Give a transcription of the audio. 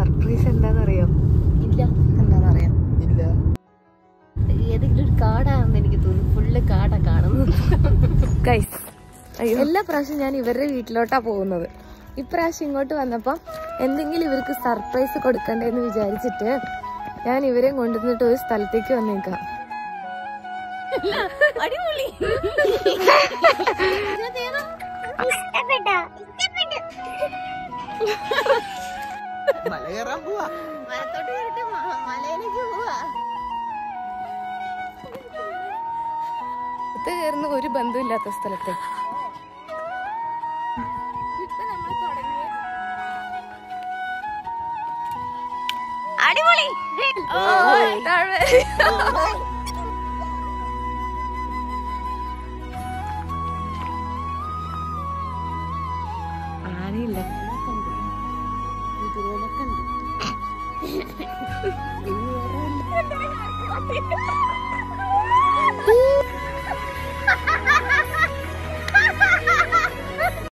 Surprise എന്താണെന്നറിയോ? ഇല്ല. എന്താണെന്നറിയാം? ഇല്ല. ഏതെങ്കിലും ഒരു കാടാണെന്ന് എനിക്ക് തോന്നുന്നു. ഫുള്ള് കാടാ കാണുന്നത്. ഗൈസ്, എല്ലാ പ്രാവശ്യം ഞാൻ ഇവരുടെ വീട്ടിലോട്ടാ പോകുന്നത്. ഇപ്രാവശ്യം ഇങ്ങോട്ട് വന്നപ്പം എന്തെങ്കിലും ഇവർക്ക് സർപ്രൈസ് കൊടുക്കണ്ടേന്ന് വിചാരിച്ചിട്ട് ഞാൻ ഇവരെയും കൊണ്ടുവന്നിട്ട് ഒരു സ്ഥലത്തേക്ക് വന്നേക്കാം. അടിപൊളി. മല കയറാൻ പോവാ. മലത്തോട്ട് കയറിട്ട് മലയിലേക്ക് പോവാ. ഇത് കയറുന്ന ഒരു ബന്ധമില്ലാത്ത സ്ഥലത്തേക്ക്. അടിപൊളി. ആനയില്ല. ഇതിലൊക്കെ ഉണ്ട്.